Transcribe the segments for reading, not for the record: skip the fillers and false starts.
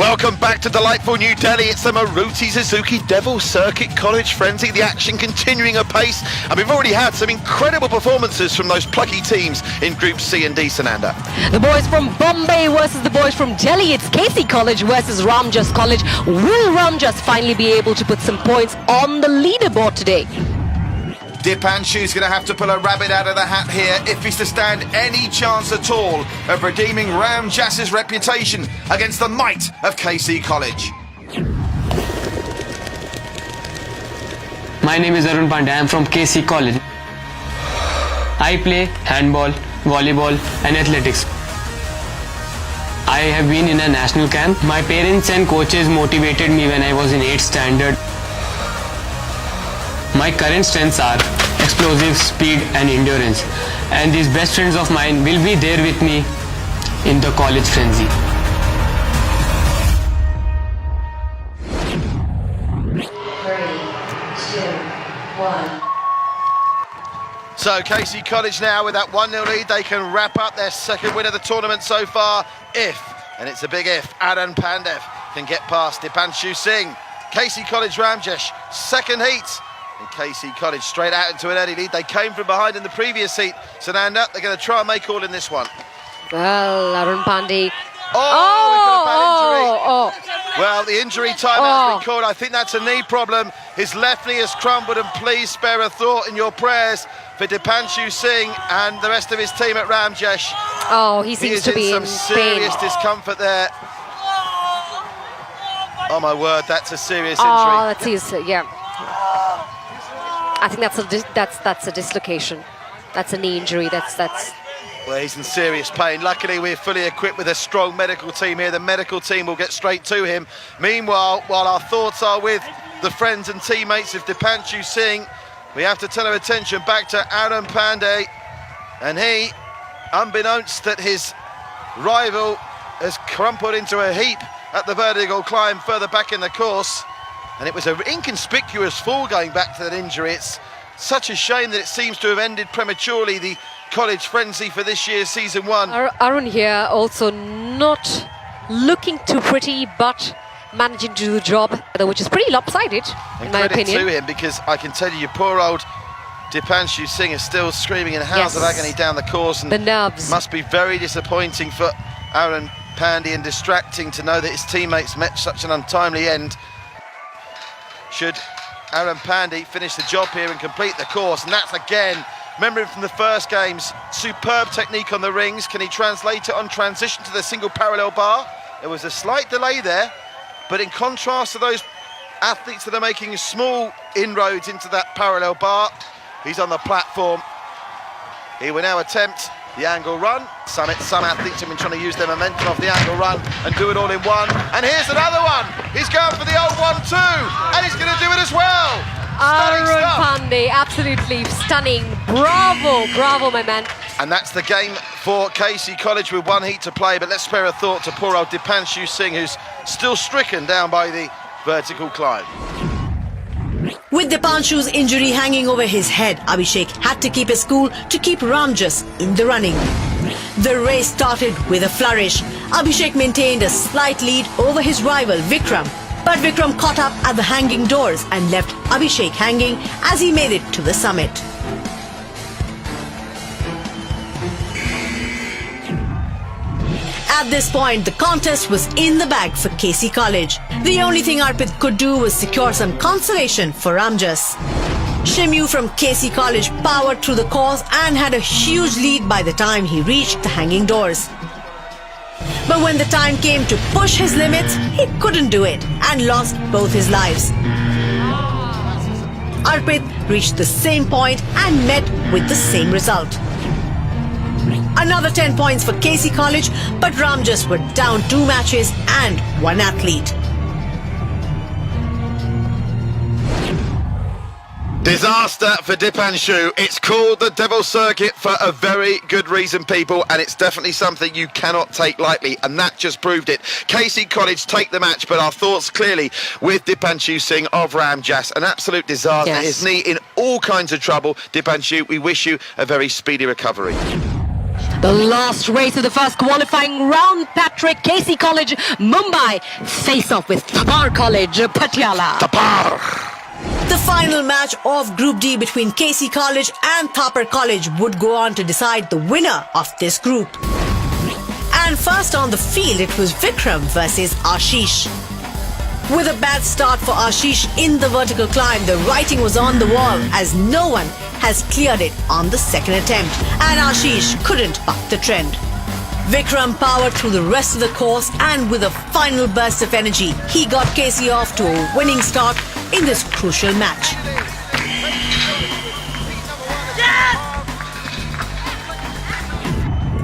Welcome back to delightful New Delhi. It's the Maruti Suzuki Devil Circuit College Frenzy. The action continuing apace, and we've already had some incredible performances from those plucky teams in Group C and D, Sunanda. The boys from Bombay versus the boys from Delhi. It's KC College versus Ramjas College. Will Ramjas finally be able to put some points on the leaderboard today? Dipanshu's going to have to pull a rabbit out of the hat here if he's to stand any chance at all of redeeming Ramjas's reputation against the might of KC College. My name is Arun Pandey. I am from KC College. I play handball, volleyball and athletics. I have been in a national camp. My parents and coaches motivated me when I was in 8th standard. My current strengths are explosive, speed and endurance, and these best friends of mine will be there with me in the college frenzy. So KC College now with that 1-0 lead, they can wrap up their second win of the tournament so far if, and it's a big if, Adan Pandev can get past Dipanshu Singh. KC College Ramjas, second heat. And KC College straight out into an early lead. They came from behind in the previous heat. Sunanda, they're going to try and make all in this one. Well, Arun Pandey. We've got a bad injury. Well, the injury time has been called. I think that's a knee problem. His left knee has crumbled, and please spare a thought in your prayers for Dipanshu Singh and the rest of his team at Ramjas. Oh, he seems to be in some serious discomfort there. Oh my word, that's a serious injury. Oh, that's his, yeah. I think that's a dislocation. That's a knee injury. That's. Well, he's in serious pain. Luckily, we're fully equipped with a strong medical team here. The medical team will get straight to him. Meanwhile, while our thoughts are with the friends and teammates of Dipanshu Singh, we have to turn our attention back to Adan Pandey, and he, unbeknownst that his rival has crumpled into a heap at the vertical climb further back in the course. And it was an inconspicuous fall going back to that injury. It's such a shame that it seems to have ended prematurely, the college frenzy for this year's season one. Arun here also not looking too pretty, but managing to do the job, which is pretty lopsided, in my opinion. Credit to him, because I can tell you, your poor old Dipanshu Singh is still screaming in howls of agony down the course. And the nerves. Must be very disappointing for Adan Pandey and distracting to know that his teammates met such an untimely end. Should Adan Pandey finish the job here and complete the course, and that's again, remembering from the first games, superb technique on the rings. Can he translate it on transition to the single parallel bar? There was a slight delay there, but in contrast to those athletes that are making small inroads into that parallel bar, he's on the platform. He will now attempt the angle run. Some athletes have been trying to use their momentum off the angle run and do it all in one. And here's another one. He's going for the old 1-2, and he's going to do it as well. Arun Pandey, absolutely stunning. Bravo, bravo, my man. And that's the game for KC College with one heat to play. But let's spare a thought to poor old Dipanshu Singh, who's still stricken down by the vertical climb. With Dipanshu's injury hanging over his head, Abhishek had to keep his cool to keep Ramjas in the running. The race started with a flourish. Abhishek maintained a slight lead over his rival Vikram, but Vikram caught up at the hanging doors and left Abhishek hanging as he made it to the summit. At this point, the contest was in the bag for KC College. The only thing Arpit could do was secure some consolation for Ramjas. Shimu from KC College powered through the course and had a huge lead by the time he reached the hanging doors. But when the time came to push his limits, he couldn't do it and lost both his lives. Arpit reached the same point and met with the same result. Another 10 points for KC College, but Ramjas were down 2 matches and 1 athlete. Disaster for Dipanshu. It's called the Devil Circuit for a very good reason, people, and it's definitely something you cannot take lightly, and that just proved it. KC College take the match, but our thoughts clearly with Dipanshu Singh of Ramjas. An absolute disaster. Yes. His knee in all kinds of trouble. Dipanshu, we wish you a very speedy recovery. The last race of the first qualifying round, Patrick. KC College, Mumbai face off with Thapar College, Patiala. The final match of Group D between KC College and Thapar College would go on to decide the winner of this group. And first on the field, it was Vikram versus Ashish. With a bad start for Ashish in the vertical climb, the writing was on the wall as no one has cleared it on the second attempt, and Ashish couldn't buck the trend. Vikram powered through the rest of the course, and with a final burst of energy, he got KC off to a winning start in this crucial match.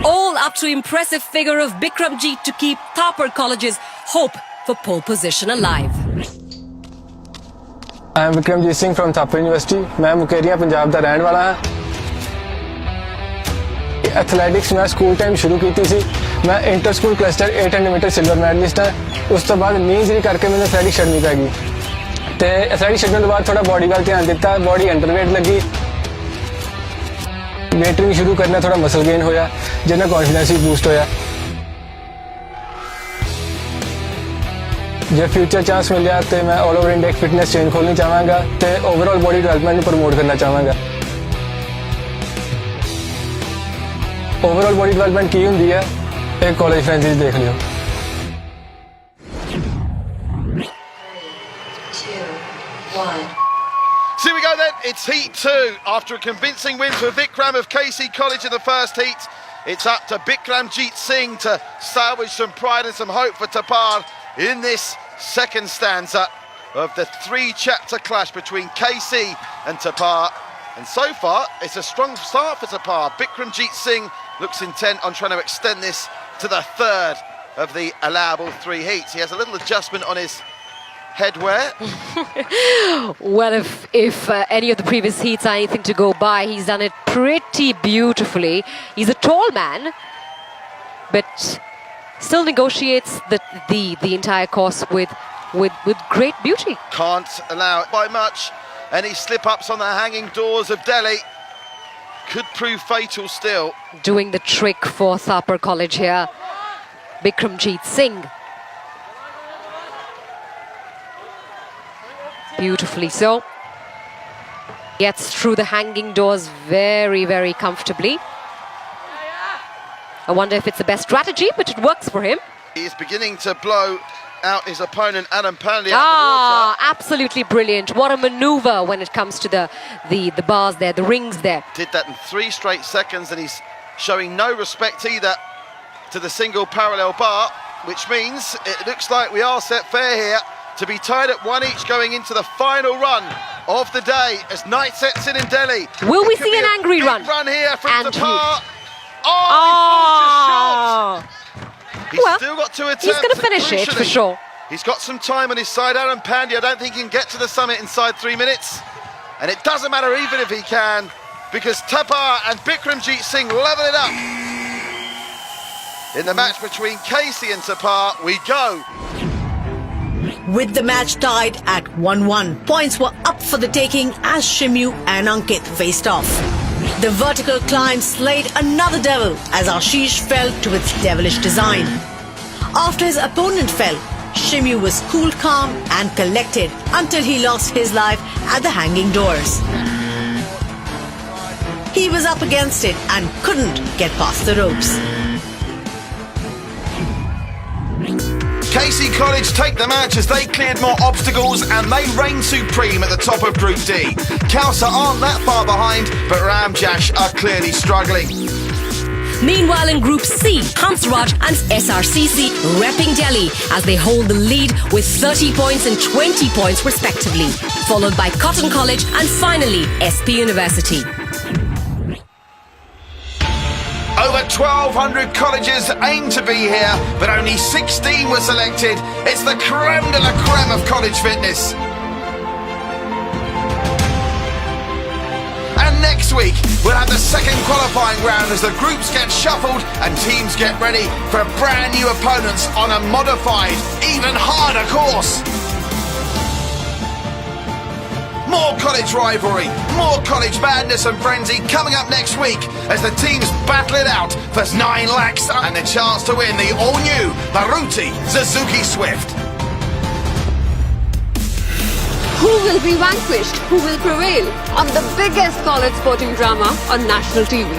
All up to impressive figure of Bikramjeet to keep Thapar College's hope for pole position alive. I am Vikramjeet Singh from Thapar University. मैं मुकेरिया पंजाब दा रहने वाला हां. Athletics मैं school time शुरू कीती सी. मैं inter school cluster 800 metre silver medallist हां. उस तो बाद नी इंजरी करके मैंने एथलेटिक्स छड्डनी पै गई. ते एथलेटिक्स छड्डण तो बाद थोड़ा बॉडी वाल ध्यान दिता. बॉडी अंडरवेट लगी. वेट ट्रेनिंग शुरू करना, थोड़ा मसल गेन होया, जिन्ना कॉन्फिडेंस भी बूस्ट होया. जब फ्यूचर चांस मिल जाए तो मैं all over India fitness chain खोलनी चाहांगा तो ओवरऑल बॉडी डेवलपमेंट प्रमोट करना चाहांगा. ओवरऑल बॉडी डेवलपमेंट की हुंदी है, एक कॉलेज फ्रेंचाइज देख लियो. So here we go then, it's Heat 2. After a convincing win for Vikram of KC College in the first heat, it's up to Bikramjeet Singh to salvage some pride and some hope for Thapar in this second stanza of the three-chapter clash between KC and Thapar. And so far, it's a strong start for Thapar. Bikramjeet Singh looks intent on trying to extend this to the third of the allowable three heats. He has a little adjustment on his headwear. Well, if any of the previous heats are anything to go by, he's done it pretty beautifully. He's a tall man, but still negotiates the entire course with great beauty. Can't allow it by much. Any slip-ups on the hanging doors of Delhi could prove fatal still. Doing the trick for Thapar College here, Bikramjeet Singh. Beautifully so. Gets through the hanging doors very, very comfortably. I wonder if it's the best strategy, but it works for him. He is beginning to blow out his opponent, Adam Pandey, out the water. Absolutely brilliant. What a maneuver when it comes to the bars there, the rings there. Did that in 3 straight seconds, and he's showing no respect either to the single parallel bar, which means it looks like we are set fair here to be tied at 1 each going into the final run of the day as night sets in Delhi. Will we see an angry run? Run here from Thapar. Oh, he's still got 2 attempts. He's going to finish it for sure. He's got some time on his side. Aaron Pandey, I don't think he can get to the summit inside 3 minutes. And it doesn't matter even if he can, because Thapar and Bikramjeet Singh level it up. In the match between KC and Thapar, we go. With the match tied at 1-1, points were up for the taking as Shimyu and Ankit faced off. The vertical climb slayed another devil as Ashish fell to its devilish design. After his opponent fell, Shimyu was cool, calm and collected until he lost his life at the hanging doors. He was up against it and couldn't get past the ropes. KC College take the match as they cleared more obstacles and they reign supreme at the top of Group D. Khalsa aren't that far behind, but Ramjas are clearly struggling. Meanwhile, in Group C, Hansraj and SRCC repping Delhi as they hold the lead with 30 points and 20 points respectively, followed by Cotton College and finally SP University. Over 1,200 colleges aim to be here, but only 16 were selected. It's the creme de la creme of college fitness. And next week, we'll have the second qualifying round as the groups get shuffled and teams get ready for brand new opponents on a modified, even harder course. More college rivalry, more college madness and frenzy coming up next week as the teams battle it out for 9 lakhs and the chance to win the all-new Maruti Suzuki Swift. Who will be vanquished? Who will prevail? On the biggest college sporting drama on national TV.